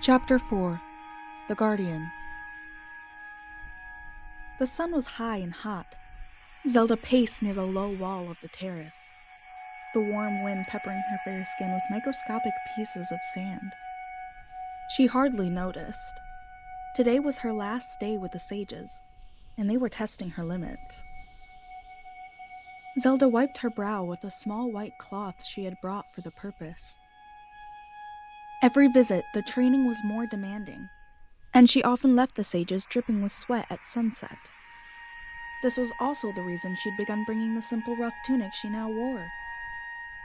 Chapter 4 The Guardian. The sun was high and hot. Zelda paced near the low wall of the terrace, the warm wind peppering her fair skin with microscopic pieces of sand. She hardly noticed. Today was her last day with the sages, and they were testing her limits. Zelda wiped her brow with a small white cloth she had brought for the purpose. Every visit, the training was more demanding, and she often left the sages dripping with sweat at sunset. This was also the reason she'd begun bringing the simple rough tunic she now wore.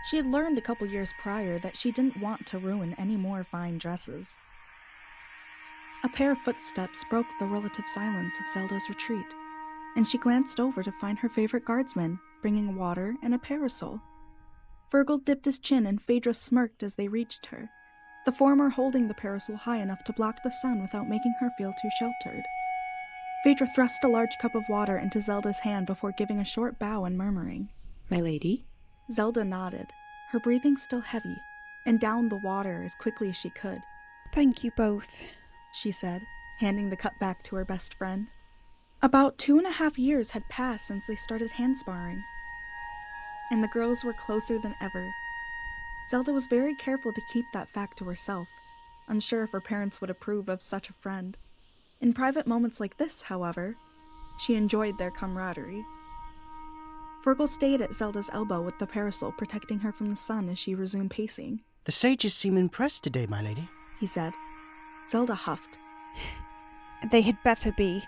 She had learned a couple years prior that she didn't want to ruin any more fine dresses. A pair of footsteps broke the relative silence of Zelda's retreat, and she glanced over to find her favorite guardsman, bringing water and a parasol. Fergal dipped his chin and Phaedra smirked as they reached her, the former holding the parasol high enough to block the sun without making her feel too sheltered. Phaedra thrust a large cup of water into Zelda's hand before giving a short bow and murmuring, "My lady?" Zelda nodded, her breathing still heavy, and downed the water as quickly as she could. "Thank you both," she said, handing the cup back to her best friend. About 2.5 years had passed since they started hand sparring, and the girls were closer than ever. Zelda was very careful to keep that fact to herself, unsure if her parents would approve of such a friend. In private moments like this, however, she enjoyed their camaraderie. Fergal stayed at Zelda's elbow with the parasol protecting her from the sun as she resumed pacing. "The sages seem impressed today, my lady," he said. Zelda huffed. "They had better be.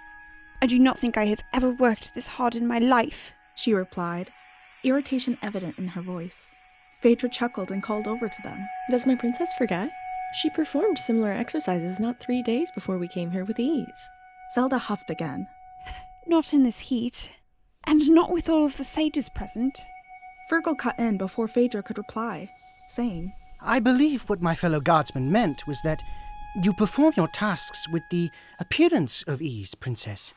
I do not think I have ever worked this hard in my life," she replied, irritation evident in her voice. Phaedra chuckled and called over to them. "Does my princess forget? She performed similar exercises not 3 days before we came here with ease." Zelda huffed again. "Not in this heat, and not with all of the sages present." Fergal cut in before Phaedra could reply, saying, "I believe what my fellow guardsman meant was that you perform your tasks with the appearance of ease, princess,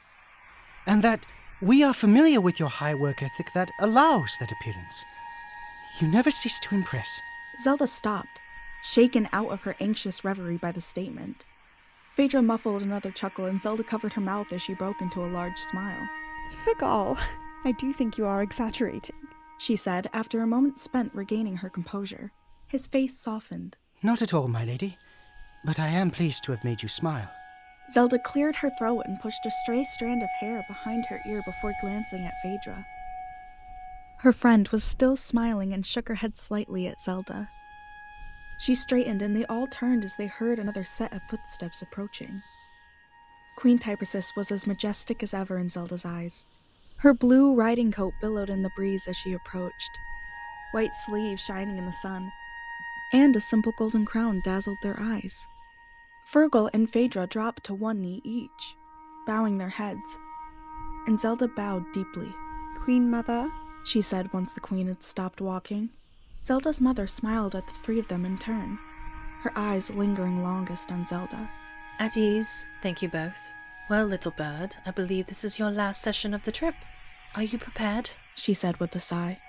and that we are familiar with your high work ethic that allows that appearance. You never cease to impress." Zelda stopped, shaken out of her anxious reverie by the statement. Phaedra muffled another chuckle and Zelda covered her mouth as she broke into a large smile. "Fergal, I do think you are exaggerating," she said after a moment spent regaining her composure. His face softened. "Not at all, my lady, but I am pleased to have made you smile." Zelda cleared her throat and pushed a stray strand of hair behind her ear before glancing at Phaedra. Her friend was still smiling and shook her head slightly at Zelda. She straightened and they all turned as they heard another set of footsteps approaching. Queen Typersis was as majestic as ever in Zelda's eyes. Her blue riding coat billowed in the breeze as she approached, white sleeves shining in the sun, and a simple golden crown dazzled their eyes. Fergal and Phaedra dropped to one knee each, bowing their heads, and Zelda bowed deeply. "Queen Mother," she said once the queen had stopped walking. Zelda's mother smiled at the three of them in turn, her eyes lingering longest on Zelda. "At ease, thank you both. Well, little bird, I believe this is your last session of the trip. Are you prepared?" she said with a sigh.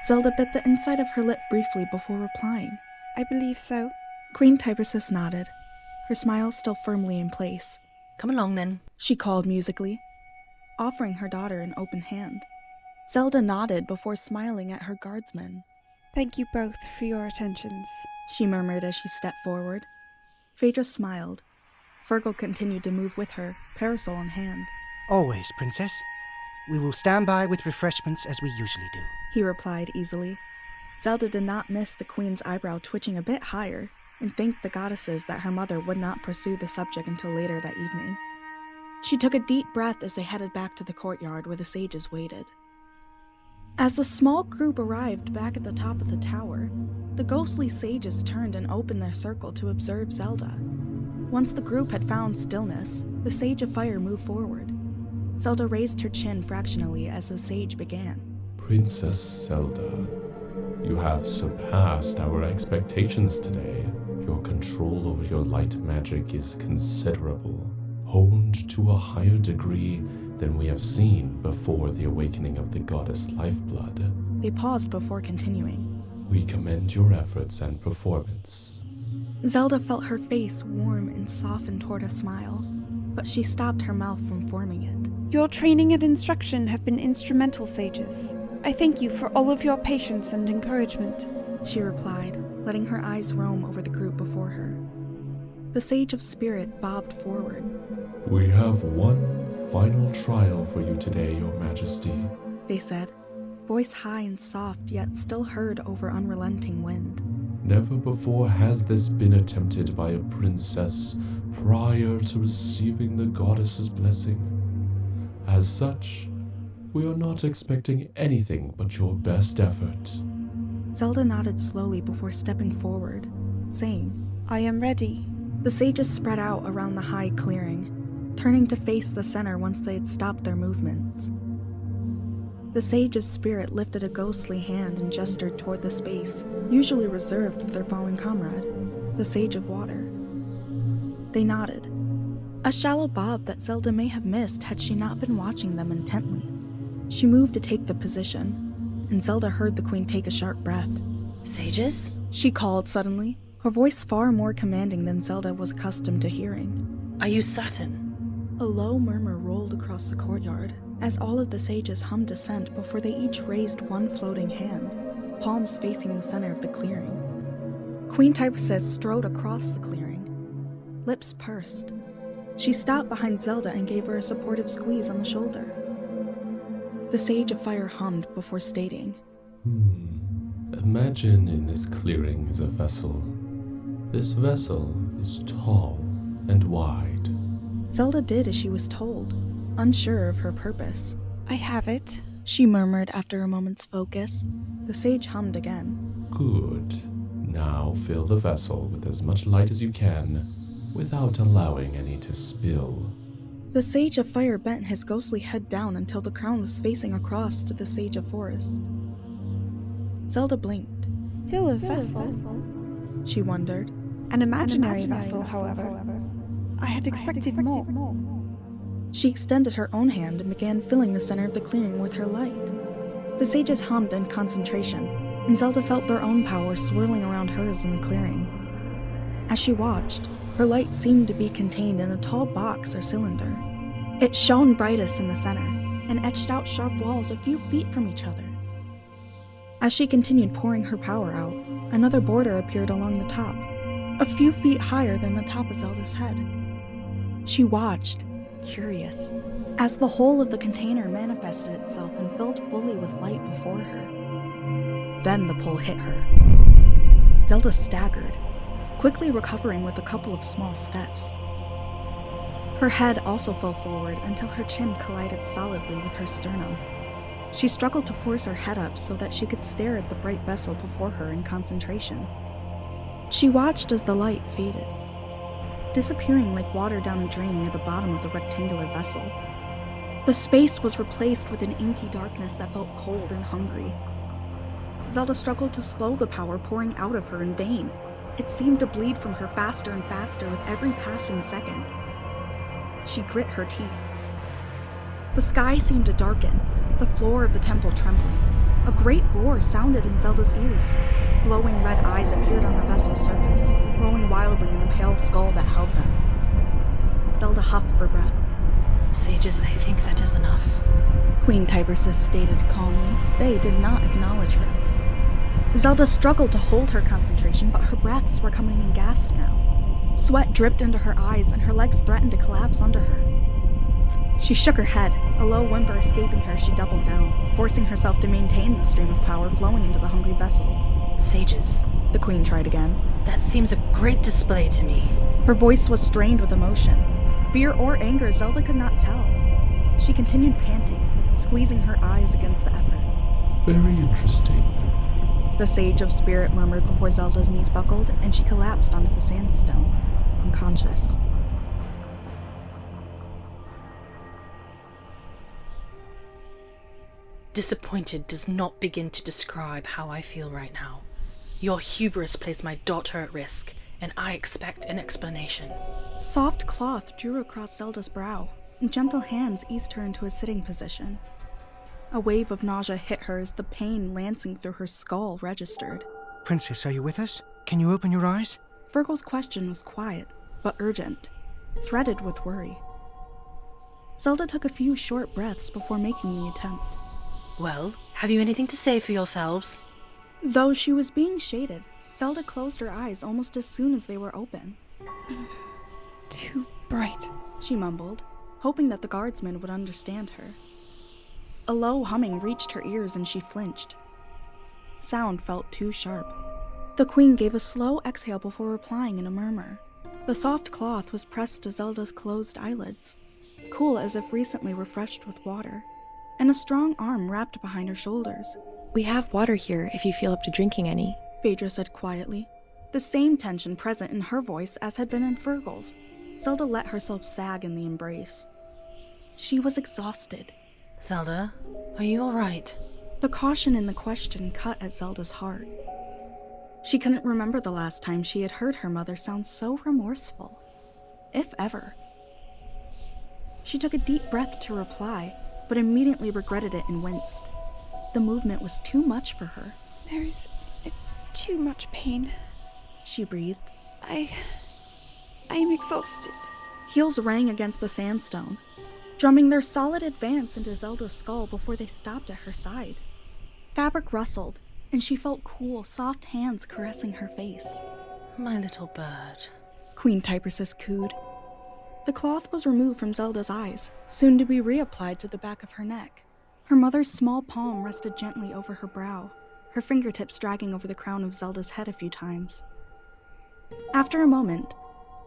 Zelda bit the inside of her lip briefly before replying. "I believe so." Queen Typersis nodded, her smile still firmly in place. "Come along, then," she called musically, offering her daughter an open hand. Zelda nodded before smiling at her guardsmen. "Thank you both for your attentions," she murmured as she stepped forward. Phaedra smiled. Fergal continued to move with her, parasol in hand. "Always, princess. We will stand by with refreshments as we usually do," he replied easily. Zelda did not miss the queen's eyebrow twitching a bit higher, and thanked the goddesses that her mother would not pursue the subject until later that evening. She took a deep breath as they headed back to the courtyard where the sages waited. As the small group arrived back at the top of the tower, the ghostly sages turned and opened their circle to observe Zelda. Once the group had found stillness, the Sage of Fire moved forward. Zelda raised her chin fractionally as the sage began. "Princess Zelda, you have surpassed our expectations today. Your control over your light magic is considerable, honed to a higher degree than we have seen before the awakening of the goddess Lifeblood." They paused before continuing. "We commend your efforts and performance. Zelda felt her face warm and soften toward a smile, but she stopped her mouth from forming it. Your training and instruction have been instrumental, sages. I thank you for all of your patience and encouragement, she replied, letting her eyes roam over the group before her. The Sage of Spirit bobbed forward. We have one final trial for you today, Your Majesty, they said, voice high and soft yet still heard over unrelenting wind. Never before has this been attempted by a princess prior to receiving the goddess's blessing. As such, we are not expecting anything but your best effort. Zelda nodded slowly before stepping forward, saying, I am ready. The sages spread out around the high clearing, turning to face the center once they had stopped their movements. The Sage of Spirit lifted a ghostly hand and gestured toward the space usually reserved for their fallen comrade, the Sage of Water. They nodded, a shallow bob that Zelda may have missed had she not been watching them intently. She moved to take the position, and Zelda heard the Queen take a sharp breath. Sages? She called suddenly, her voice far more commanding than Zelda was accustomed to hearing. Are you certain? A low murmur rolled across the courtyard as all of the sages hummed assent before they each raised one floating hand, palms facing the center of the clearing. Queen Typesis strode across the clearing, lips pursed. She stopped behind Zelda and gave her a supportive squeeze on the shoulder. The Sage of Fire hummed before stating, Imagine in this clearing is a vessel. This vessel is tall and wide. Zelda did as she was told, unsure of her purpose. I have it, she murmured after a moment's focus. The sage hummed again. Good. Now fill the vessel with as much light as you can, without allowing any to spill. The Sage of Fire bent his ghostly head down until the crown was facing across to the Sage of Forest. Zelda blinked. Fill a vessel? She wondered. An imaginary vessel, however. I had expected more. She extended her own hand and began filling the center of the clearing with her light. The sages hummed in concentration, and Zelda felt their own power swirling around hers in the clearing. As she watched, her light seemed to be contained in a tall box or cylinder. It shone brightest in the center, and etched out sharp walls a few feet from each other. As she continued pouring her power out, another border appeared along the top, a few feet higher than the top of Zelda's head. She watched, curious, as the whole of the container manifested itself and filled fully with light before her. Then the pull hit her. Zelda staggered, quickly recovering with a couple of small steps. Her head also fell forward until her chin collided solidly with her sternum. She struggled to force her head up so that she could stare at the bright vessel before her in concentration. She watched as the light faded, disappearing like water down a drain near the bottom of the rectangular vessel. The space was replaced with an inky darkness that felt cold and hungry. Zelda struggled to slow the power pouring out of her in vain. It seemed to bleed from her faster and faster with every passing second. She grit her teeth. The sky seemed to darken, the floor of the temple trembling. A great roar sounded in Zelda's ears. Glowing red eyes appeared on the vessel's surface, rolling wildly in the pale skull that held them. Zelda huffed for breath. Sages, I think that is enough, Queen Tybersis stated calmly. They did not acknowledge her. Zelda struggled to hold her concentration, but her breaths were coming in gasps now. Sweat dripped into her eyes, and her legs threatened to collapse under her. She shook her head, a low whimper escaping her. She doubled down, forcing herself to maintain the stream of power flowing into the hungry vessel. Sages, the Queen tried again. That seems a great display to me. Her voice was strained with emotion. Fear or anger, Zelda could not tell. She continued panting, squeezing her eyes against the effort. Very interesting. The Sage of Spirit murmured before Zelda's knees buckled, and she collapsed onto the sandstone, unconscious. Disappointed does not begin to describe how I feel right now. Your hubris placed my daughter at risk, and I expect an explanation. Soft cloth drew across Zelda's brow, and gentle hands eased her into a sitting position. A wave of nausea hit her as the pain lancing through her skull registered. Princess, are you with us? Can you open your eyes? Virgil's question was quiet, but urgent, threaded with worry. Zelda took a few short breaths before making the attempt. Well, have you anything to say for yourselves? Though she was being shaded, Zelda closed her eyes almost as soon as they were open. Too bright, she mumbled, hoping that the guardsman would understand her. A low humming reached her ears and she flinched. Sound felt too sharp. The queen gave a slow exhale before replying in a murmur. The soft cloth was pressed to Zelda's closed eyelids, cool as if recently refreshed with water, and a strong arm wrapped behind her shoulders. We have water here if you feel up to drinking any, Phaedra said quietly, the same tension present in her voice as had been in Virgil's. Zelda let herself sag in the embrace. She was exhausted. Zelda, are you alright? The caution in the question cut at Zelda's heart. She couldn't remember the last time she had heard her mother sound so remorseful, if ever. She took a deep breath to reply, but immediately regretted it and winced. The movement was too much for her. There's too much pain. She breathed. I am exhausted. Heels rang against the sandstone, drumming their solid advance into Zelda's skull before they stopped at her side. Fabric rustled, and she felt cool, soft hands caressing her face. My little bird, Queen Typersis cooed. The cloth was removed from Zelda's eyes, soon to be reapplied to the back of her neck. Her mother's small palm rested gently over her brow, her fingertips dragging over the crown of Zelda's head a few times. After a moment,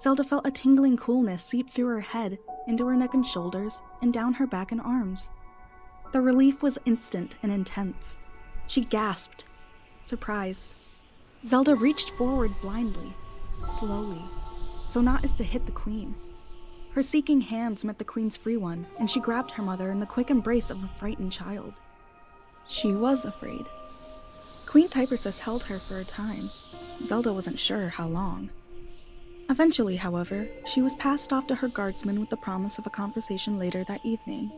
Zelda felt a tingling coolness seep through her head, into her neck and shoulders, and down her back and arms. The relief was instant and intense. She gasped, surprised. Zelda reached forward blindly, slowly, so not as to hit the queen. Her seeking hands met the queen's free one, and she grabbed her mother in the quick embrace of a frightened child. She was afraid. Queen Typersis held her for a time. Zelda wasn't sure how long. Eventually, however, she was passed off to her guardsman with the promise of a conversation later that evening.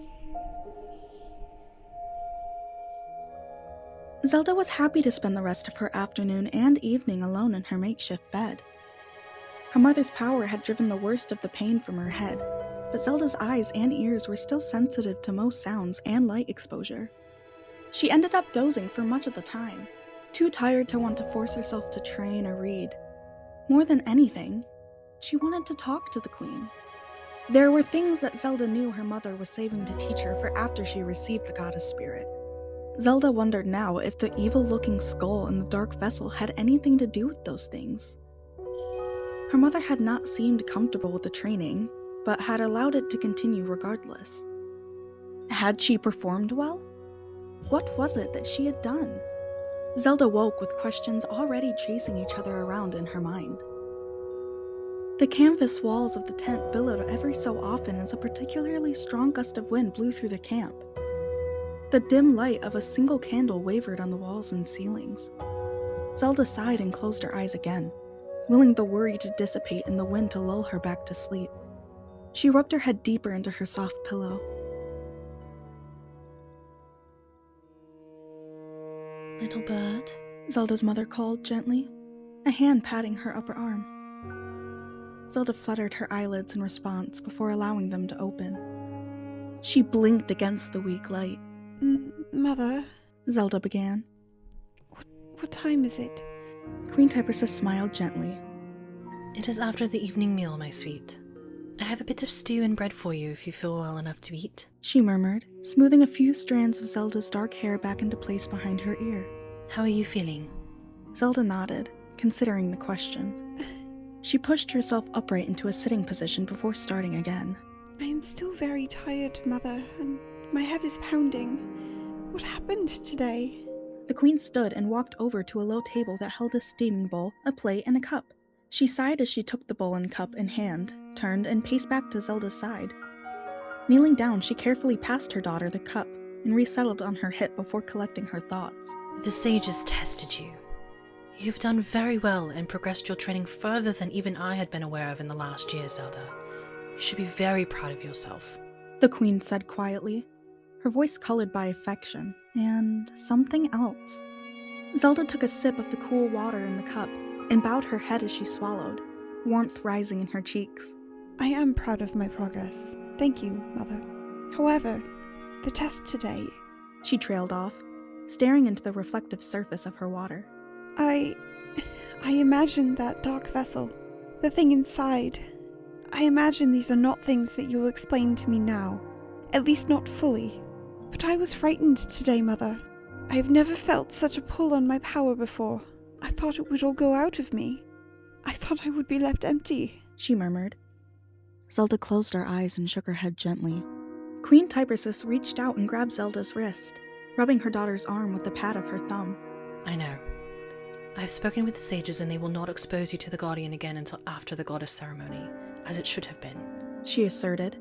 Zelda was happy to spend the rest of her afternoon and evening alone in her makeshift bed. Her mother's power had driven the worst of the pain from her head, but Zelda's eyes and ears were still sensitive to most sounds and light exposure. She ended up dozing for much of the time, too tired to want to force herself to train or read. More than anything, she wanted to talk to the queen. There were things that Zelda knew her mother was saving to teach her for after she received the goddess spirit. Zelda wondered now if the evil-looking skull in the dark vessel had anything to do with those things. Her mother had not seemed comfortable with the training, but had allowed it to continue regardless. Had she performed well? What was it that she had done? Zelda woke with questions already chasing each other around in her mind. The canvas walls of the tent billowed every so often as a particularly strong gust of wind blew through the camp. The dim light of a single candle wavered on the walls and ceilings. Zelda sighed and closed her eyes again, willing the worry to dissipate and the wind to lull her back to sleep. She rubbed her head deeper into her soft pillow. little bird, Zelda's mother called gently, a hand patting her upper arm. Zelda fluttered her eyelids in response before allowing them to open. She blinked against the weak light. Mother, Zelda began. What time is it? Queen Typersis smiled gently. It is after the evening meal, my sweet. I have a bit of stew and bread for you if you feel well enough to eat, She murmured, smoothing a few strands of Zelda's dark hair back into place behind her ear. How are you feeling? Zelda nodded, considering the question. She pushed herself upright into a sitting position before starting again. I am still very tired, Mother, and my head is pounding. What happened today? The queen stood and walked over to a low table that held a steaming bowl, a plate, and a cup. She sighed as she took the bowl and cup in hand, turned, and paced back to Zelda's side. Kneeling down, she carefully passed her daughter the cup and resettled on her hip before collecting her thoughts. The sages tested you. You've done very well and progressed your training further than even I had been aware of in the last year, Zelda. You should be very proud of yourself. The queen said quietly, her voice colored by affection and something else. Zelda took a sip of the cool water in the cup, and bowed her head as she swallowed, warmth rising in her cheeks. I am proud of my progress. Thank you, Mother. However, the test today... She trailed off, staring into the reflective surface of her water. I imagine that dark vessel, the thing inside. I imagine these are not things that you will explain to me now, at least not fully. But I was frightened today, Mother. I have never felt such a pull on my power before. I thought it would all go out of me. I thought I would be left empty, she murmured. Zelda closed her eyes and shook her head gently. Queen Tibersis reached out and grabbed Zelda's wrist, rubbing her daughter's arm with the pad of her thumb. I know. I've spoken with the sages and they will not expose you to the Guardian again until after the goddess ceremony, as it should have been, she asserted,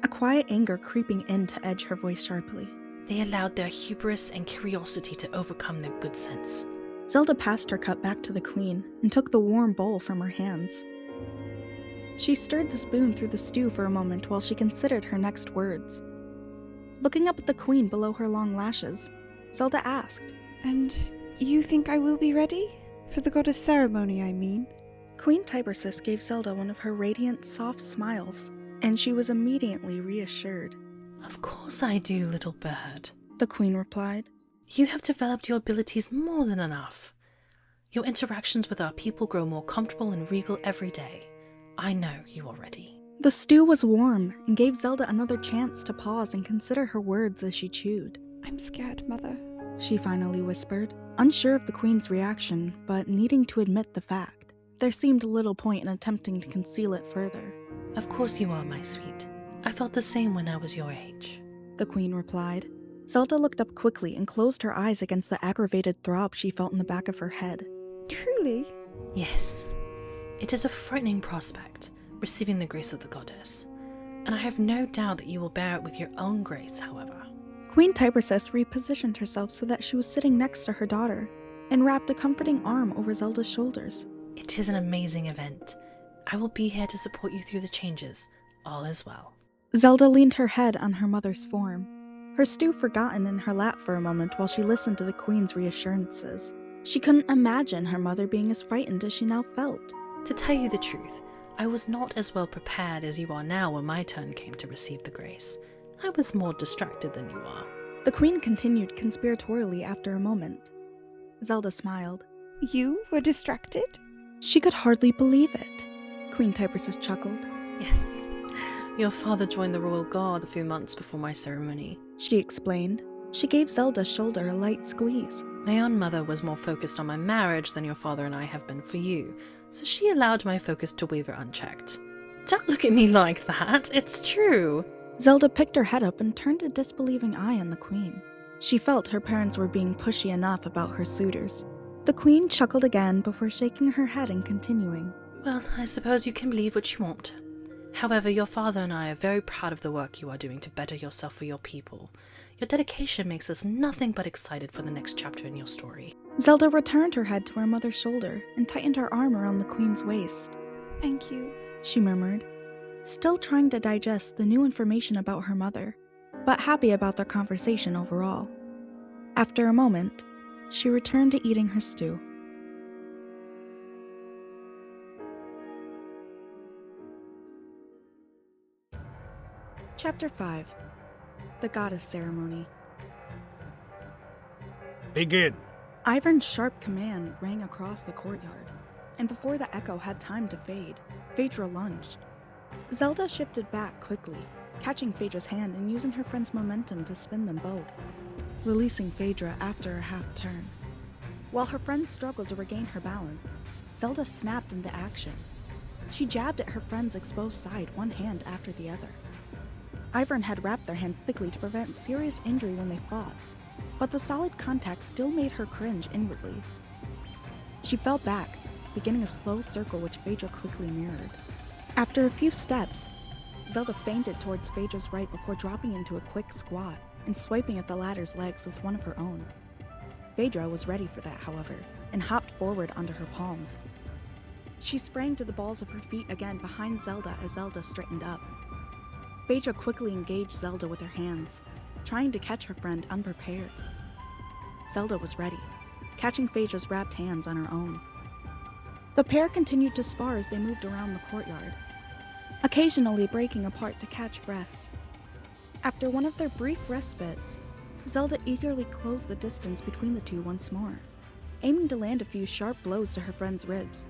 a quiet anger creeping in to edge her voice sharply. They allowed their hubris and curiosity to overcome their good sense. Zelda passed her cup back to the queen and took the warm bowl from her hands. She stirred the spoon through the stew for a moment while she considered her next words. Looking up at the queen below her long lashes, Zelda asked, And you think I will be ready? For the goddess ceremony, I mean. Queen Tibersis gave Zelda one of her radiant, soft smiles, and she was immediately reassured. Of course I do, little bird, the queen replied. You have developed your abilities more than enough. Your interactions with our people grow more comfortable and regal every day. I know you are ready. The stew was warm and gave Zelda another chance to pause and consider her words as she chewed. I'm scared, Mother, she finally whispered, unsure of the queen's reaction, but needing to admit the fact. There seemed little point in attempting to conceal it further. Of course you are, my sweet. I felt the same when I was your age, the queen replied. Zelda looked up quickly and closed her eyes against the aggravated throb she felt in the back of her head. Truly? Yes. It is a frightening prospect, receiving the grace of the goddess, and I have no doubt that you will bear it with your own grace, however. Queen Tibersis repositioned herself so that she was sitting next to her daughter, and wrapped a comforting arm over Zelda's shoulders. It is an amazing event. I will be here to support you through the changes. All is well. Zelda leaned her head on her mother's form, her stew forgotten in her lap for a moment while she listened to the queen's reassurances. She couldn't imagine her mother being as frightened as she now felt. To tell you the truth, I was not as well prepared as you are now when my turn came to receive the grace. I was more distracted than you are. The queen continued conspiratorially after a moment. Zelda smiled. You were distracted? She could hardly believe it. Queen Tibersis chuckled. Yes. Your father joined the royal guard a few months before my ceremony, she explained. She gave Zelda's shoulder a light squeeze. My own mother was more focused on my marriage than your father and I have been for you, so she allowed my focus to waver unchecked. Don't look at me like that, it's true. Zelda picked her head up and turned a disbelieving eye on the queen. She felt her parents were being pushy enough about her suitors. The queen chuckled again before shaking her head and continuing. Well, I suppose you can believe what you want. However, your father and I are very proud of the work you are doing to better yourself for your people. Your dedication makes us nothing but excited for the next chapter in your story. Zelda returned her head to her mother's shoulder and tightened her arm around the queen's waist. Thank you, she murmured, still trying to digest the new information about her mother, but happy about their conversation overall. After a moment, she returned to eating her stew. Chapter 5. The Goddess Ceremony. Begin. Ivern's sharp command rang across the courtyard, and before the echo had time to fade, Phaedra lunged. Zelda shifted back quickly, catching Phaedra's hand and using her friend's momentum to spin them both, releasing Phaedra after a half turn. While her friend struggled to regain her balance, Zelda snapped into action. She jabbed at her friend's exposed side, one hand after the other. Ivern had wrapped their hands thickly to prevent serious injury when they fought, but the solid contact still made her cringe inwardly. She fell back, beginning a slow circle which Phaedra quickly mirrored. After a few steps, Zelda feinted towards Phaedra's right before dropping into a quick squat and swiping at the latter's legs with one of her own. Phaedra was ready for that, however, and hopped forward onto her palms. She sprang to the balls of her feet again behind Zelda as Zelda straightened up. Phaedra quickly engaged Zelda with her hands, trying to catch her friend unprepared. Zelda was ready, catching Phaedra's wrapped hands on her own. The pair continued to spar as they moved around the courtyard, occasionally breaking apart to catch breaths. After one of their brief respites, Zelda eagerly closed the distance between the two once more, aiming to land a few sharp blows to her friend's ribs.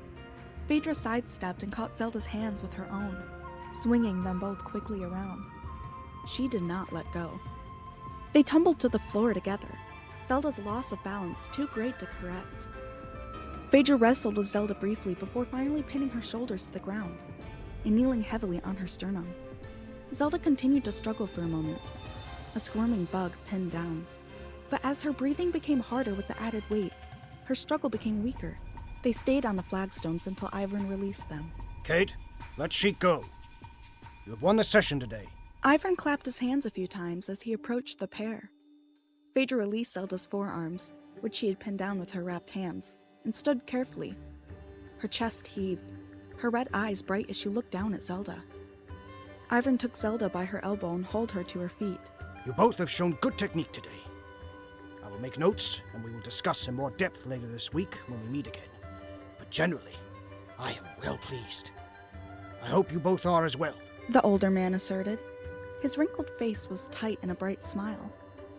Phaedra sidestepped and caught Zelda's hands with her own, swinging them both quickly around. She did not let go. They tumbled to the floor together, Zelda's loss of balance too great to correct. Phaedra wrestled with Zelda briefly before finally pinning her shoulders to the ground and kneeling heavily on her sternum. Zelda continued to struggle for a moment, a squirming bug pinned down. But as her breathing became harder with the added weight, her struggle became weaker. They stayed on the flagstones until Ivern released them. Kate, let Sheik go. You have won the session today. Ivern clapped his hands a few times as he approached the pair. Phaedra released Zelda's forearms, which she had pinned down with her wrapped hands, and stood carefully. Her chest heaved, her red eyes bright as she looked down at Zelda. Ivern took Zelda by her elbow and hauled her to her feet. You both have shown good technique today. I will make notes, and we will discuss in more depth later this week when we meet again. But generally, I am well pleased. I hope you both are as well. The older man asserted. His wrinkled face was tight in a bright smile.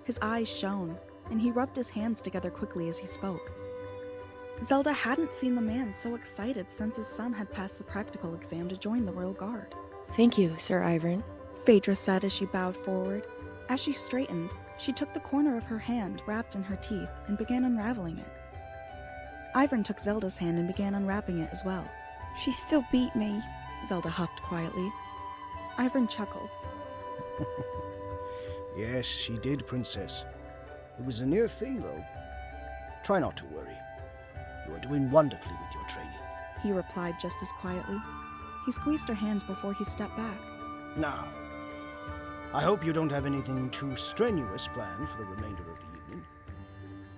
His eyes shone, and he rubbed his hands together quickly as he spoke. Zelda hadn't seen the man so excited since his son had passed the practical exam to join the Royal Guard. Thank you, Sir Ivern, Phaedra said as she bowed forward. As she straightened, she took the corner of her hand wrapped in her teeth and began unraveling it. Ivern took Zelda's hand and began unwrapping it as well. She still beat me. Zelda huffed quietly. Ivern chuckled. Yes, she did, Princess. It was a near thing, though. Try not to worry. You are doing wonderfully with your training. He replied just as quietly. He squeezed her hands before he stepped back. Now, I hope you don't have anything too strenuous planned for the remainder of the evening.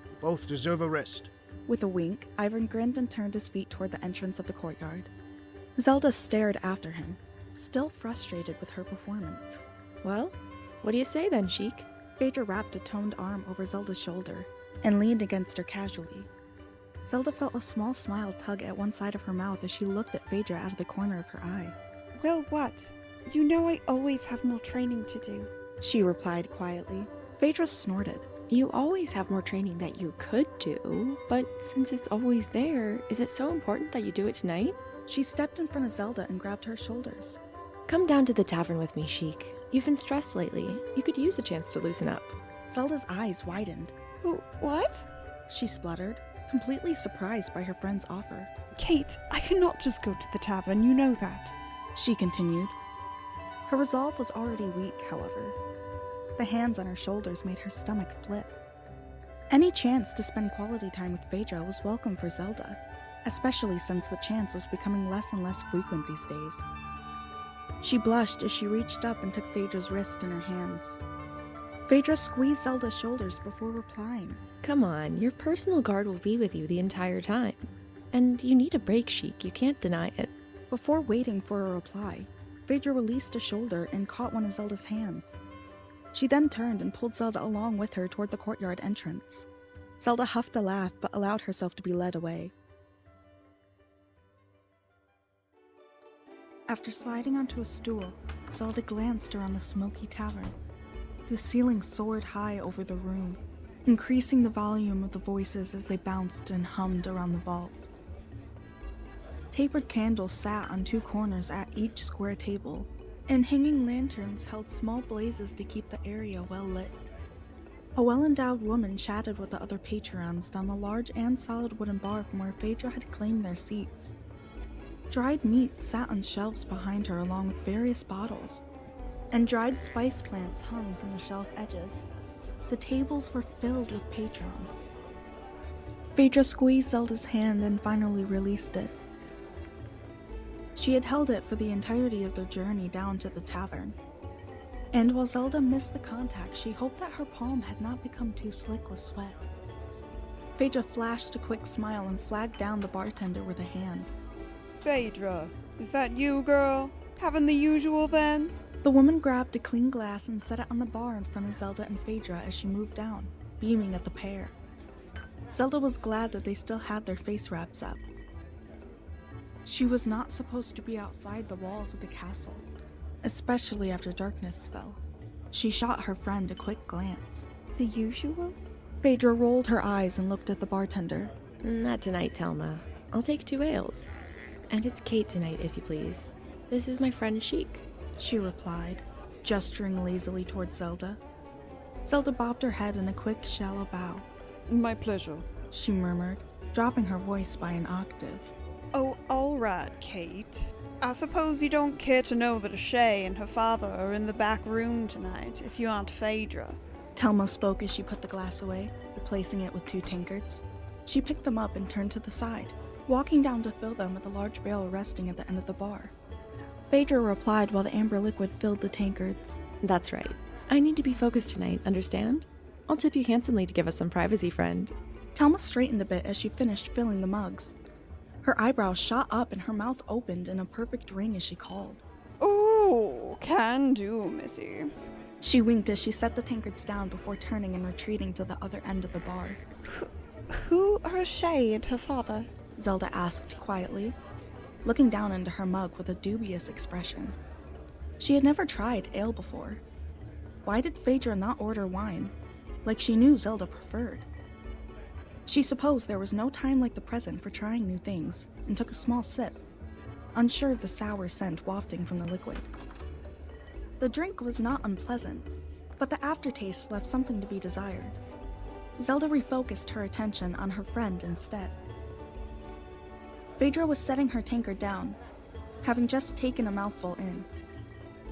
You both deserve a rest. With a wink, Ivern grinned and turned his feet toward the entrance of the courtyard. Zelda stared after him, still frustrated with her performance. Well, what do you say then, Sheik? Phaedra wrapped a toned arm over Zelda's shoulder and leaned against her casually. Zelda felt a small smile tug at one side of her mouth as she looked at Phaedra out of the corner of her eye. Well, what? You know I always have more training to do. She replied quietly. Phaedra snorted. You always have more training that you could do, but since it's always there, is it so important that you do it tonight? She stepped in front of Zelda and grabbed her shoulders. Come down to the tavern with me, Sheik. You've been stressed lately. You could use a chance to loosen up. Zelda's eyes widened. What? She spluttered, completely surprised by her friend's offer. Kate, I cannot just go to the tavern, you know that. She continued. Her resolve was already weak, however. The hands on her shoulders made her stomach flip. Any chance to spend quality time with Phaedra was welcome for Zelda, especially since the chance was becoming less and less frequent these days. She blushed as she reached up and took Phaedra's wrist in her hands. Phaedra squeezed Zelda's shoulders before replying. Come on, your personal guard will be with you the entire time. And you need a break, Sheik. You can't deny it. Before waiting for a reply, Phaedra released a shoulder and caught one of Zelda's hands. She then turned and pulled Zelda along with her toward the courtyard entrance. Zelda huffed a laugh but allowed herself to be led away. After sliding onto a stool, Zelda glanced around the smoky tavern. The ceiling soared high over the room, increasing the volume of the voices as they bounced and hummed around the vault. Tapered candles sat on two corners at each square table, and hanging lanterns held small blazes to keep the area well lit. A well-endowed woman chatted with the other patrons down the large and solid wooden bar from where Phaedra had claimed their seats. Dried meats sat on shelves behind her along with various bottles, and dried spice plants hung from the shelf edges. The tables were filled with patrons. Phaedra squeezed Zelda's hand and finally released it. She had held it for the entirety of their journey down to the tavern. And while Zelda missed the contact, she hoped that her palm had not become too slick with sweat. Phaedra flashed a quick smile and flagged down the bartender with a hand. Phaedra, is that you, girl? Having the usual then? The woman grabbed a clean glass and set it on the bar in front of Zelda and Phaedra as she moved down, beaming at the pair. Zelda was glad that they still had their face wraps up. She was not supposed to be outside the walls of the castle, especially after darkness fell. She shot her friend a quick glance. The usual? Phaedra rolled her eyes and looked at the bartender. Not tonight, Telma. I'll take 2 ales. And it's Kate tonight, if you please. This is my friend Sheik. She replied, gesturing lazily towards Zelda. Zelda bobbed her head in a quick, shallow bow. My pleasure. She murmured, dropping her voice by an octave. Oh, all right, Kate. I suppose you don't care to know that Ashay and her father are in the back room tonight, if you aren't Phaedra. Telma spoke as she put the glass away, replacing it with 2 tankards. She picked them up and turned to the side, walking down to fill them with a large barrel resting at the end of the bar. Phaedra replied while the amber liquid filled the tankards. That's right. I need to be focused tonight, understand? I'll tip you handsomely to give us some privacy, friend. Telma straightened a bit as she finished filling the mugs. Her eyebrows shot up and her mouth opened in a perfect ring as she called. Oh, can do, missy. She winked as she set the tankards down before turning and retreating to the other end of the bar. Who are Ashay and her father? Zelda asked quietly, looking down into her mug with a dubious expression. She had never tried ale before. Why did Phaedra not order wine, like she knew Zelda preferred? She supposed there was no time like the present for trying new things, and took a small sip, unsure of the sour scent wafting from the liquid. The drink was not unpleasant, but the aftertaste left something to be desired. Zelda refocused her attention on her friend instead. Phaedra was setting her tankard down, having just taken a mouthful in.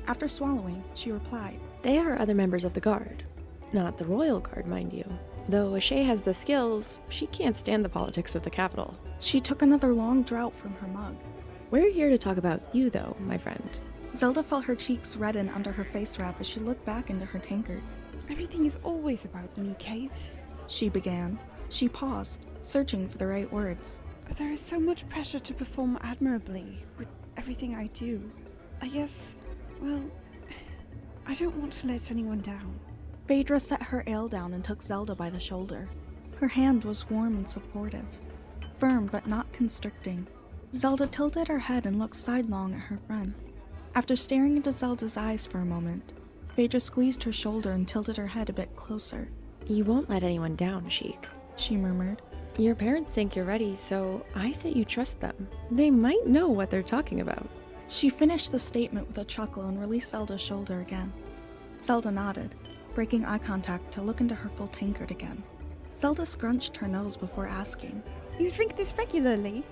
After swallowing, she replied, They are other members of the guard. Not the royal guard, mind you. Though Ashay has the skills, she can't stand the politics of the capital. She took another long draught from her mug. We're here to talk about you, though, my friend. Zelda felt her cheeks redden under her face wrap as she looked back into her tankard. Everything is always about me, Kate. She began. She paused, searching for the right words. But there is so much pressure to perform admirably with everything I do. I guess, well, I don't want to let anyone down. Phaedra set her ale down and took Zelda by the shoulder. Her hand was warm and supportive, firm but not constricting. Zelda tilted her head and looked sidelong at her friend. After staring into Zelda's eyes for a moment, Phaedra squeezed her shoulder and tilted her head a bit closer. You won't let anyone down, Sheik. She murmured. Your parents think you're ready, so I say you trust them. They might know what they're talking about. She finished the statement with a chuckle and released Zelda's shoulder again. Zelda nodded, breaking eye contact to look into her full tankard again. Zelda scrunched her nose before asking, You drink this regularly?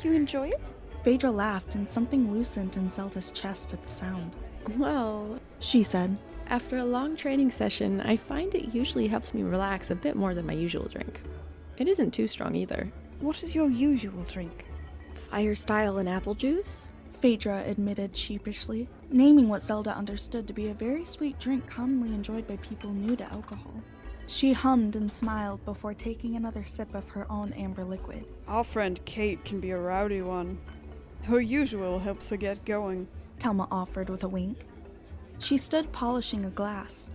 You enjoy it? Phaedra laughed and something loosened in Zelda's chest at the sound. Well, She said, after a long training session, I find it usually helps me relax a bit more than my usual drink. It isn't too strong either. What is your usual drink? Fire style and apple juice? Phaedra admitted sheepishly, naming what Zelda understood to be a very sweet drink commonly enjoyed by people new to alcohol. She hummed and smiled before taking another sip of her own amber liquid. Our friend Kate can be a rowdy one. Her usual helps her get going. Telma offered with a wink. She stood polishing a glass.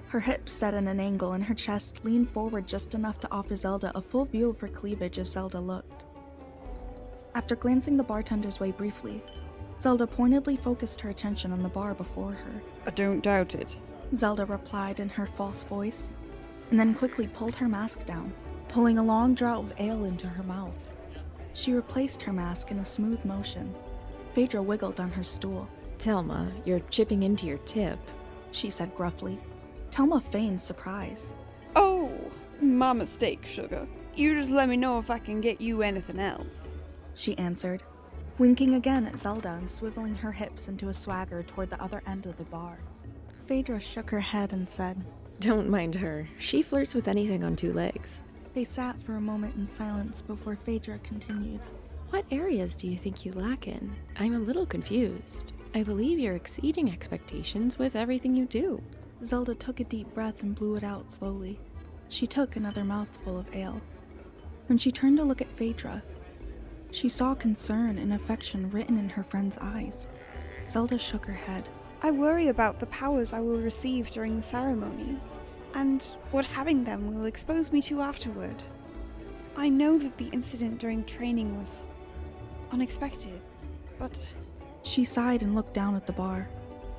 Her hips set in an angle and her chest leaned forward just enough to offer Zelda a full view of her cleavage if Zelda looked. After glancing the bartender's way briefly, Zelda pointedly focused her attention on the bar before her. I don't doubt it. Zelda replied in her false voice, and then quickly pulled her mask down, pulling a long draught of ale into her mouth. She replaced her mask in a smooth motion. Phaedra wiggled on her stool. Telma, you're chipping into your tip. She said gruffly. Telma feigned surprise. Oh, my mistake, sugar. You just let me know if I can get you anything else. She answered, winking again at Zelda and swiveling her hips into a swagger toward the other end of the bar. Phaedra shook her head and said, Don't mind her. She flirts with anything on 2 legs. They sat for a moment in silence before Phaedra continued. What areas do you think you lack in? I'm a little confused. I believe you're exceeding expectations with everything you do. Zelda took a deep breath and blew it out slowly. She took another mouthful of ale. When she turned to look at Phaedra, she saw concern and affection written in her friend's eyes. Zelda shook her head. I worry about the powers I will receive during the ceremony, and what having them will expose me to afterward. I know that the incident during training was unexpected, but She sighed and looked down at the bar,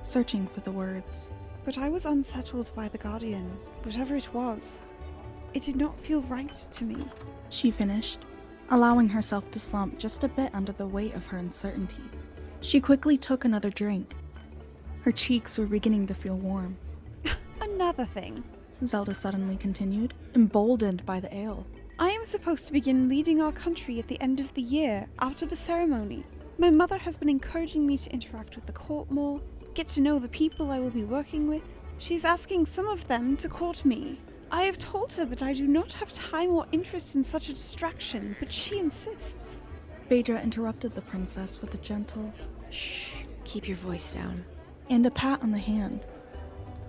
searching for the words. I was unsettled by the Guardian, whatever it was. It did not feel right to me. She finished, allowing herself to slump just a bit under the weight of her uncertainty. She quickly took another drink. Her cheeks were beginning to feel warm. Another thing. Zelda suddenly continued, emboldened by the ale. I am supposed to begin leading our country at the end of the year, after the ceremony. My mother has been encouraging me to interact with the court more, get to know the people I will be working with. She's asking some of them to court me. I have told her that I do not have time or interest in such a distraction, but she insists. Phaedra interrupted the princess with a gentle Shh, keep your voice down. and a pat on the hand.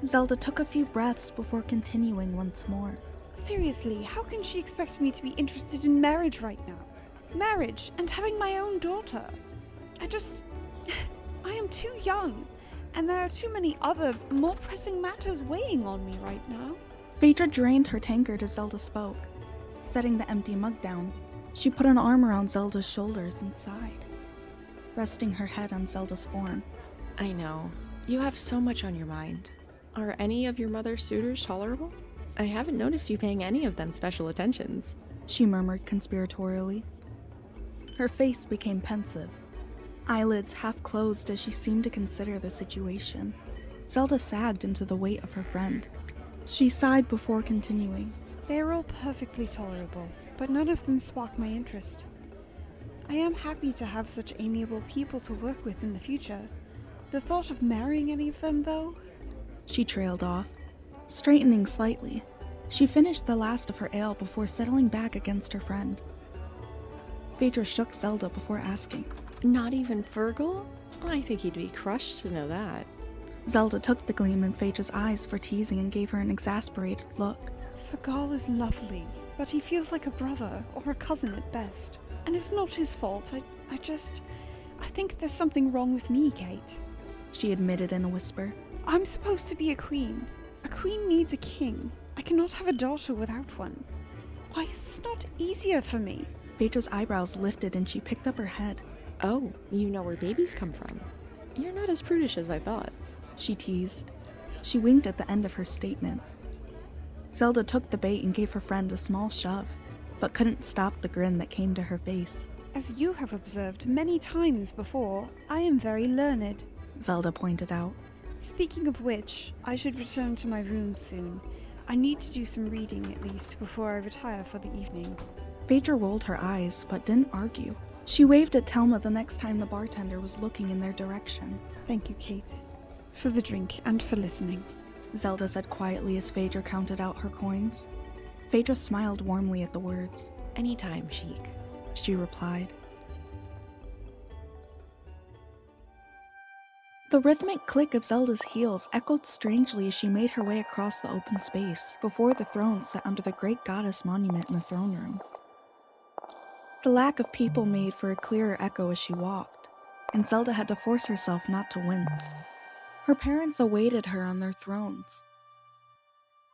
Zelda took a few breaths before continuing once more. Seriously, how can she expect me to be interested in marriage right now? Marriage and having my own daughter. I am too young, and there are too many other, more pressing matters weighing on me right now. Phaedra drained her tankard as Zelda spoke. Setting the empty mug down, she put an arm around Zelda's shoulders and sighed, resting her head on Zelda's form. I know. You have so much on your mind. Are any of your mother's suitors tolerable? I haven't noticed you paying any of them special attentions. She murmured conspiratorially. Her face became pensive, eyelids half closed as she seemed to consider the situation. Zelda sagged into the weight of her friend. She sighed before continuing. They are all perfectly tolerable, but none of them spark my interest. I am happy to have such amiable people to work with in the future. The thought of marrying any of them, though? She trailed off, straightening slightly. She finished the last of her ale before settling back against her friend. Phaedra shook Zelda before asking. Not even Fergal? I think he'd be crushed to know that. Zelda took the gleam in Phaedra's eyes for teasing and gave her an exasperated look. Fergal is lovely, but he feels like a brother or a cousin at best. And it's not his fault. I think there's something wrong with me, Kate. She admitted in a whisper. I'm supposed to be a queen. A queen needs a king. I cannot have a daughter without one. Why is this not easier for me? Phaedra's eyebrows lifted and she picked up her head. Oh, you know where babies come from. You're not as prudish as I thought. She teased. She winked at the end of her statement. Zelda took the bait and gave her friend a small shove, but couldn't stop the grin that came to her face. As you have observed many times before, I am very learned. Zelda pointed out. Speaking of which, I should return to my room soon. I need to do some reading at least before I retire for the evening. Phaedra rolled her eyes, but didn't argue. She waved at Telma the next time the bartender was looking in their direction. Thank you, Kate, for the drink and for listening, Zelda said quietly as Phaedra counted out her coins. Phaedra smiled warmly at the words. Anytime, Sheik. She replied. The rhythmic click of Zelda's heels echoed strangely as she made her way across the open space before the throne set under the great goddess monument in the throne room. The lack of people made for a clearer echo as she walked, and Zelda had to force herself not to wince. Her parents awaited her on their thrones.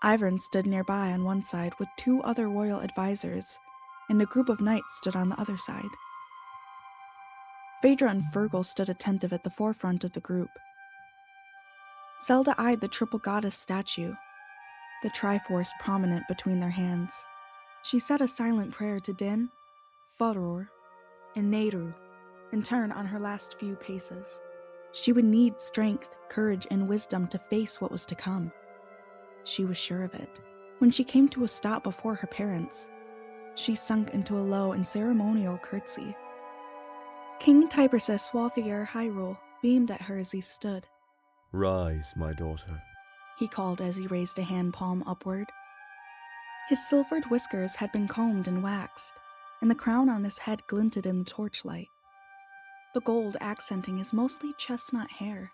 Ivern stood nearby on one side with 2 other royal advisors, and a group of knights stood on the other side. Phaedra and Fergal stood attentive at the forefront of the group. Zelda eyed the triple goddess statue, the Triforce prominent between their hands. She said a silent prayer to Din, Fodor, and Nehru, and turned on her last few paces. She would need strength, courage, and wisdom to face what was to come. She was sure of it. When she came to a stop before her parents, she sunk into a low and ceremonial curtsy. King Tibersus Walthier Hyrule beamed at her as he stood. Rise, my daughter. He called as he raised a hand palm upward. His silvered whiskers had been combed and waxed, and the crown on his head glinted in the torchlight, the gold accenting his mostly chestnut hair.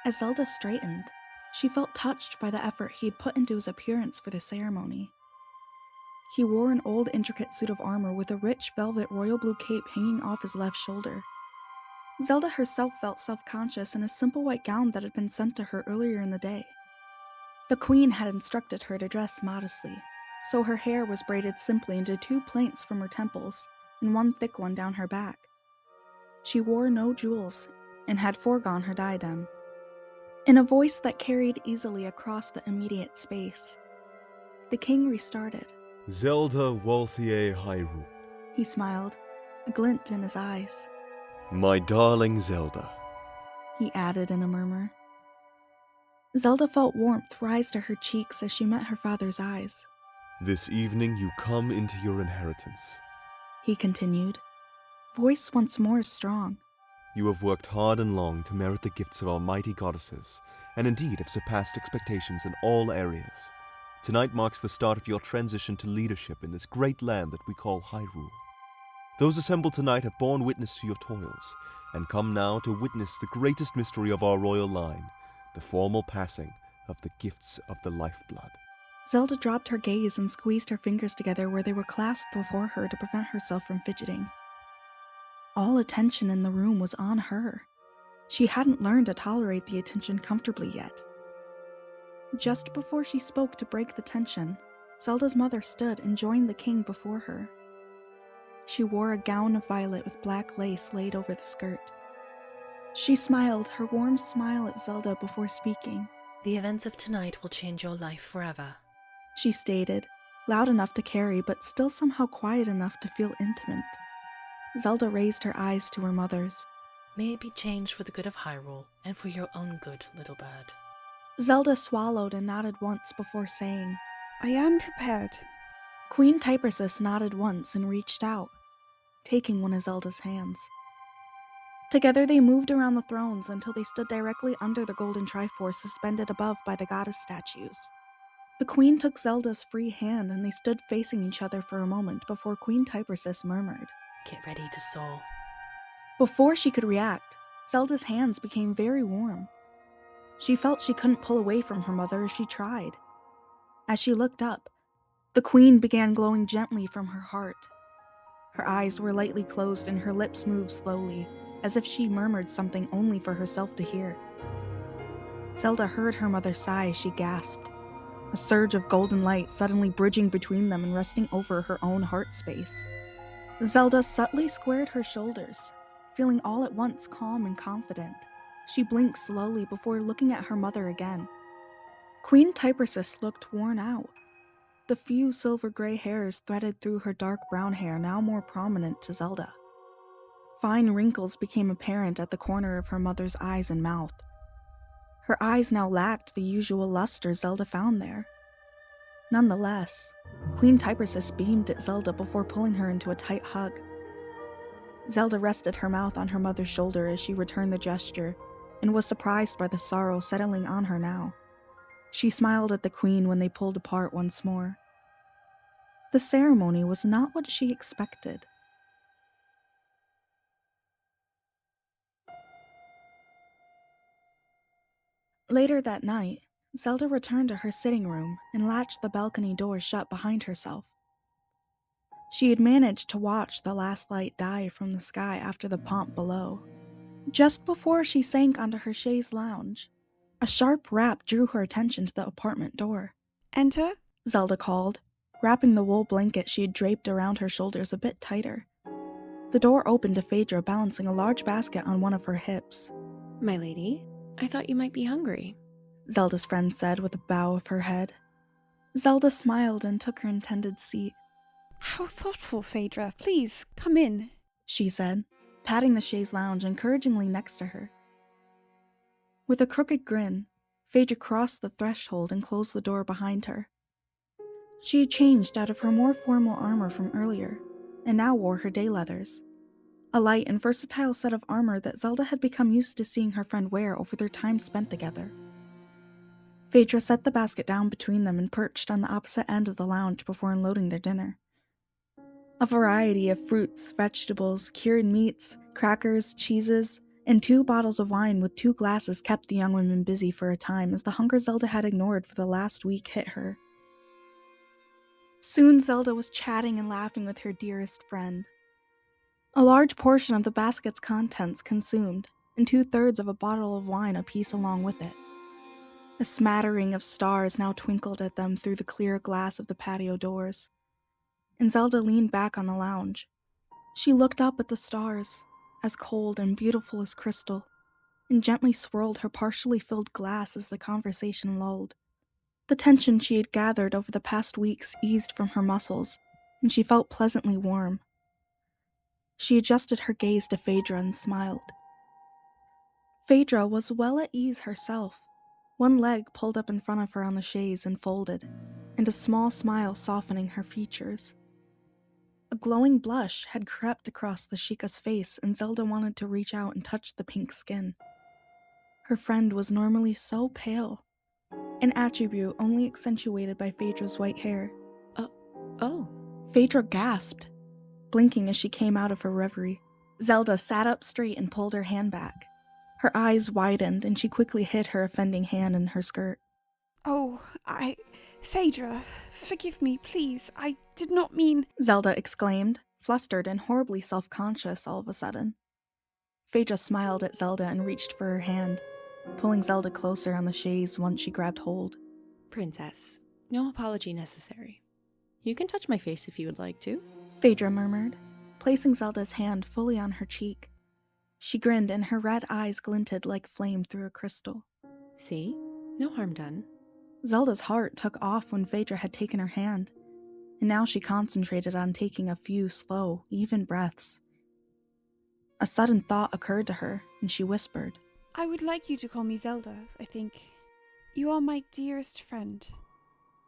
As Zelda straightened, she felt touched by the effort he had put into his appearance for the ceremony. He wore an old intricate suit of armor with a rich velvet royal blue cape hanging off his left shoulder. Zelda herself felt self-conscious in a simple white gown that had been sent to her earlier in the day. The queen had instructed her to dress modestly, so her hair was braided simply into 2 plaits from her temples and one thick one down her back. She wore no jewels and had foregone her diadem. In a voice that carried easily across the immediate space, the king restarted. Zelda Walthier Hyrule. He smiled, a glint in his eyes. My darling Zelda. He added in a murmur. Zelda felt warmth rise to her cheeks as she met her father's eyes. This evening you come into your inheritance. He continued, voice once more strong. You have worked hard and long to merit the gifts of our mighty goddesses, and indeed have surpassed expectations in all areas. Tonight marks the start of your transition to leadership in this great land that we call Hyrule. Those assembled tonight have borne witness to your toils, and come now to witness the greatest mystery of our royal line, the formal passing of the gifts of the lifeblood. Zelda dropped her gaze and squeezed her fingers together where they were clasped before her to prevent herself from fidgeting. All attention in the room was on her. She hadn't learned to tolerate the attention comfortably yet. Just before she spoke to break the tension, Zelda's mother stood and joined the king before her. She wore a gown of violet with black lace laid over the skirt. She smiled her warm smile at Zelda before speaking. The events of tonight will change your life forever, she stated, loud enough to carry but still somehow quiet enough to feel intimate. Zelda raised her eyes to her mother's. May it be changed for the good of Hyrule, and for your own good, little bird. Zelda swallowed and nodded once before saying, I am prepared. Queen Typersis nodded once and reached out, taking one of Zelda's hands. Together they moved around the thrones until they stood directly under the golden Triforce suspended above by the goddess statues. The queen took Zelda's free hand and they stood facing each other for a moment before Queen Typersis murmured, Get ready to soar. Before she could react, Zelda's hands became very warm. She felt she couldn't pull away from her mother if she tried. As she looked up, the queen began glowing gently from her heart. Her eyes were lightly closed and her lips moved slowly, as if she murmured something only for herself to hear. Zelda heard her mother sigh as she gasped, a surge of golden light suddenly bridging between them and resting over her own heart space. Zelda subtly squared her shoulders, feeling all at once calm and confident. She blinked slowly before looking at her mother again. Queen Typersis looked worn out, the few silver gray hairs threaded through her dark brown hair now more prominent to Zelda. Fine wrinkles became apparent at the corner of her mother's eyes and mouth. Her eyes now lacked the usual luster Zelda found there. Nonetheless, Queen Typersis beamed at Zelda before pulling her into a tight hug. Zelda rested her mouth on her mother's shoulder as she returned the gesture, and was surprised by the sorrow settling on her now. She smiled at the queen when they pulled apart once more. The ceremony was not what she expected. Later that night, Zelda returned to her sitting room and latched the balcony door shut behind herself. She had managed to watch the last light die from the sky after the pomp below. Just before she sank onto her chaise lounge, a sharp rap drew her attention to the apartment door. Enter? Zelda called, wrapping the wool blanket she had draped around her shoulders a bit tighter. The door opened to Phaedra balancing a large basket on one of her hips. My lady, I thought you might be hungry, Zelda's friend said with a bow of her head. Zelda smiled and took her intended seat. How thoughtful, Phaedra. Please, come in, she said, patting the chaise lounge encouragingly next to her. With a crooked grin, Phaedra crossed the threshold and closed the door behind her. She had changed out of her more formal armor from earlier, and now wore her day leathers, a light and versatile set of armor that Zelda had become used to seeing her friend wear over their time spent together. Phaedra set the basket down between them and perched on the opposite end of the lounge before unloading their dinner. A variety of fruits, vegetables, cured meats, crackers, cheeses, and 2 bottles of wine with 2 glasses kept the young women busy for a time as the hunger Zelda had ignored for the last week hit her. Soon Zelda was chatting and laughing with her dearest friend. A large portion of the basket's contents consumed, and 2/3 of a bottle of wine apiece along with it. A smattering of stars now twinkled at them through the clear glass of the patio doors, and Zelda leaned back on the lounge, She looked up at the stars, as cold and beautiful as crystal, and gently swirled her partially filled glass as the conversation lulled. The tension she had gathered over the past weeks eased from her muscles, and she felt pleasantly warm. She adjusted her gaze to Phaedra and smiled. Phaedra was well at ease herself. One leg pulled up in front of her on the chaise and folded, and a small smile softening her features. A glowing blush had crept across the Sheikah's face, and Zelda wanted to reach out and touch the pink skin. Her friend was normally so pale, an attribute only accentuated by Phaedra's white hair. Oh. Phaedra gasped, blinking as she came out of her reverie. Zelda sat up straight and pulled her hand back. Her eyes widened, and she quickly hid her offending hand in her skirt. Oh, Phaedra, forgive me, please. I did not mean... Zelda exclaimed, flustered and horribly self-conscious all of a sudden. Phaedra smiled at Zelda and reached for her hand, pulling Zelda closer on the chaise once she grabbed hold. Princess, no apology necessary. You can touch my face if you would like to. Phaedra murmured, placing Zelda's hand fully on her cheek. She grinned and her red eyes glinted like flame through a crystal. See? No harm done. Zelda's heart took off when Phaedra had taken her hand, and now she concentrated on taking a few slow, even breaths. A sudden thought occurred to her, and she whispered, I would like you to call me Zelda, I think. You are my dearest friend.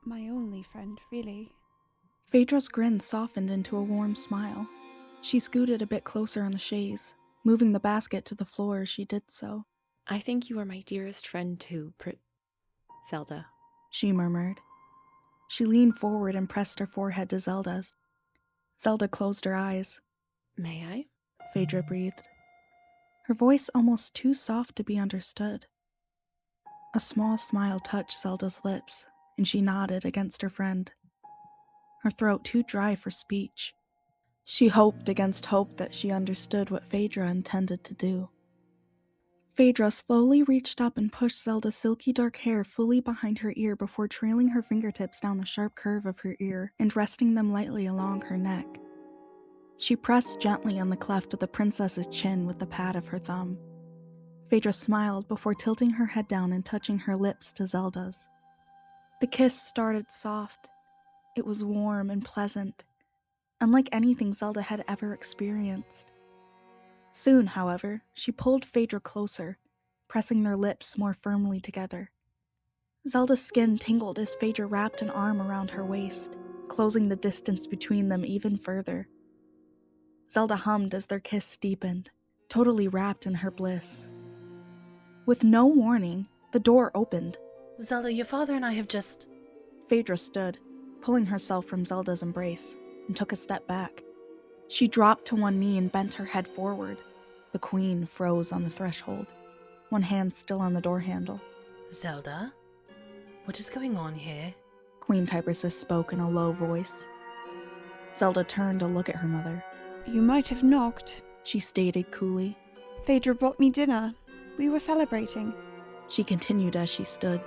My only friend, really. Phaedra's grin softened into a warm smile. She scooted a bit closer on the chaise, moving the basket to the floor as she did so. I think you are my dearest friend too, Zelda, she murmured. She leaned forward and pressed her forehead to Zelda's. Zelda closed her eyes. May I? Phaedra breathed, her voice almost too soft to be understood. A small smile touched Zelda's lips, and she nodded against her friend, her throat too dry for speech. She hoped against hope that she understood what Phaedra intended to do. Phaedra slowly reached up and pushed Zelda's silky dark hair fully behind her ear before trailing her fingertips down the sharp curve of her ear and resting them lightly along her neck. She pressed gently on the cleft of the princess's chin with the pad of her thumb. Phaedra smiled before tilting her head down and touching her lips to Zelda's. The kiss started soft. It was warm and pleasant, unlike anything Zelda had ever experienced. Soon, however, she pulled Phaedra closer, pressing their lips more firmly together. Zelda's skin tingled as Phaedra wrapped an arm around her waist, closing the distance between them even further. Zelda hummed as their kiss deepened, totally wrapped in her bliss. With no warning, the door opened. Zelda, your father and I have just... Phaedra stood, pulling herself from Zelda's embrace, and took a step back. She dropped to one knee and bent her head forward. The queen froze on the threshold, one hand still on the door handle. Zelda? What is going on here? Queen Typersis spoke in a low voice. Zelda turned to look at her mother. You might have knocked, she stated coolly. Phaedra brought me dinner. We were celebrating. She continued as she stood.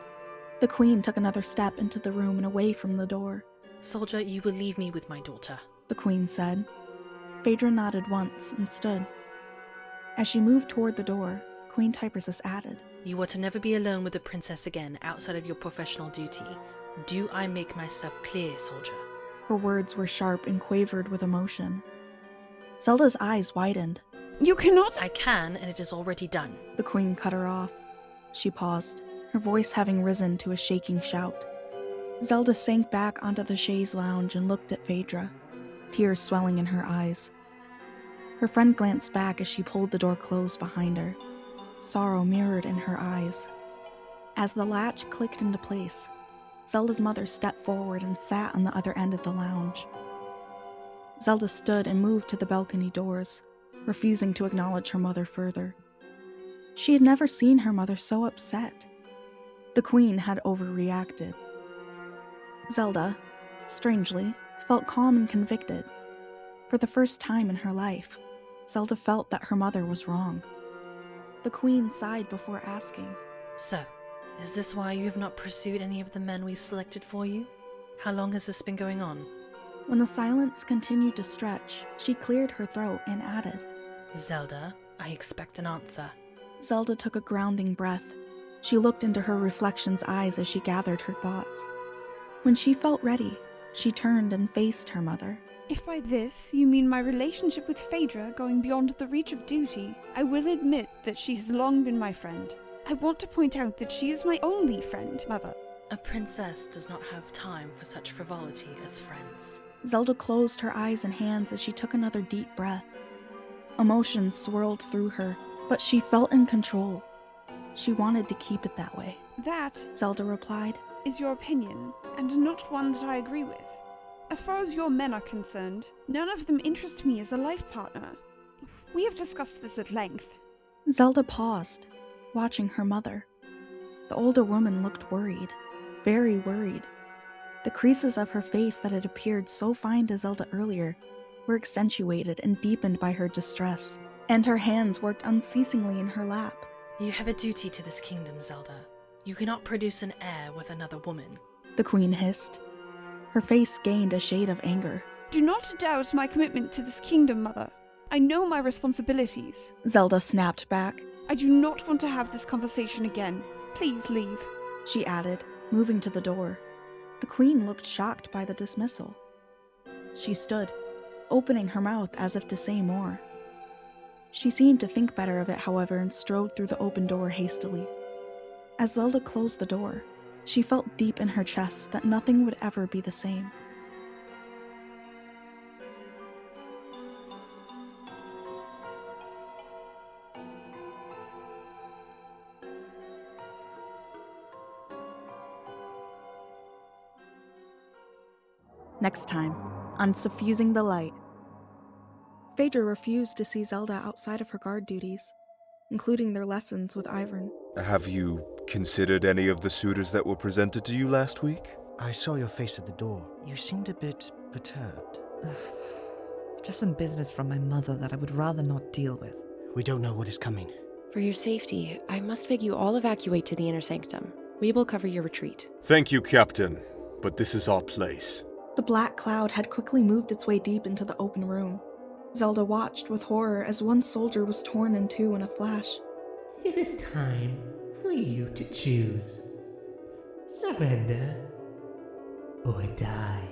The queen took another step into the room and away from the door. Soldier, you will leave me with my daughter, the queen said. Phaedra nodded once and stood. As she moved toward the door, Queen Typersis added, You are to never be alone with the princess again outside of your professional duty. Do I make myself clear, soldier? Her words were sharp and quavered with emotion. Zelda's eyes widened. You cannot... I can, and it is already done. The queen cut her off. She paused, her voice having risen to a shaking shout. Zelda sank back onto the chaise lounge and looked at Phaedra, tears swelling in her eyes. Her friend glanced back as she pulled the door closed behind her, sorrow mirrored in her eyes. As the latch clicked into place, Zelda's mother stepped forward and sat on the other end of the lounge. Zelda stood and moved to the balcony doors, refusing to acknowledge her mother further. She had never seen her mother so upset. The queen had overreacted. Zelda, strangely, felt calm and convicted. For the first time in her life, Zelda felt that her mother was wrong. The queen sighed before asking, So, is this why you have not pursued any of the men we selected for you? How long has this been going on? When the silence continued to stretch, she cleared her throat and added, Zelda, I expect an answer. Zelda took a grounding breath. She looked into her reflection's eyes as she gathered her thoughts. When she felt ready, she turned and faced her mother. If by this you mean my relationship with Phaedra going beyond the reach of duty, I will admit that she has long been my friend. I want to point out that she is my only friend, Mother. A princess does not have time for such frivolity as friends. Zelda closed her eyes and hands as she took another deep breath. Emotions swirled through her, but she felt in control. She wanted to keep it that way. That, Zelda replied, is your opinion, and not one that I agree with. As far as your men are concerned, none of them interest me as a life partner. We have discussed this at length. Zelda paused, watching her mother. The older woman looked worried, very worried. The creases of her face that had appeared so fine to Zelda earlier were accentuated and deepened by her distress, and her hands worked unceasingly in her lap. You have a duty to this kingdom, Zelda. You cannot produce an heir with another woman. The queen hissed. Her face gained a shade of anger. Do not doubt my commitment to this kingdom, Mother. I know my responsibilities. Zelda snapped back. I do not want to have this conversation again. Please leave, she added, moving to the door. The queen looked shocked by the dismissal. She stood, opening her mouth as if to say more. She seemed to think better of it, however, and strode through the open door hastily. As Zelda closed the door, she felt deep in her chest that nothing would ever be the same. Next time, on Suffusing the Light. Phaedra refused to see Zelda outside of her guard duties, including their lessons with Ivern. Have you considered any of the suitors that were presented to you last week? I saw your face at the door. You seemed a bit perturbed. Just some business from my mother that I would rather not deal with. We don't know what is coming. For your safety, I must beg you all evacuate to the inner sanctum. We will cover your retreat. Thank you, Captain, but this is our place. The black cloud had quickly moved its way deep into the open room. Zelda watched with horror as one soldier was torn in two in a flash. It is time for you to choose. Surrender or die.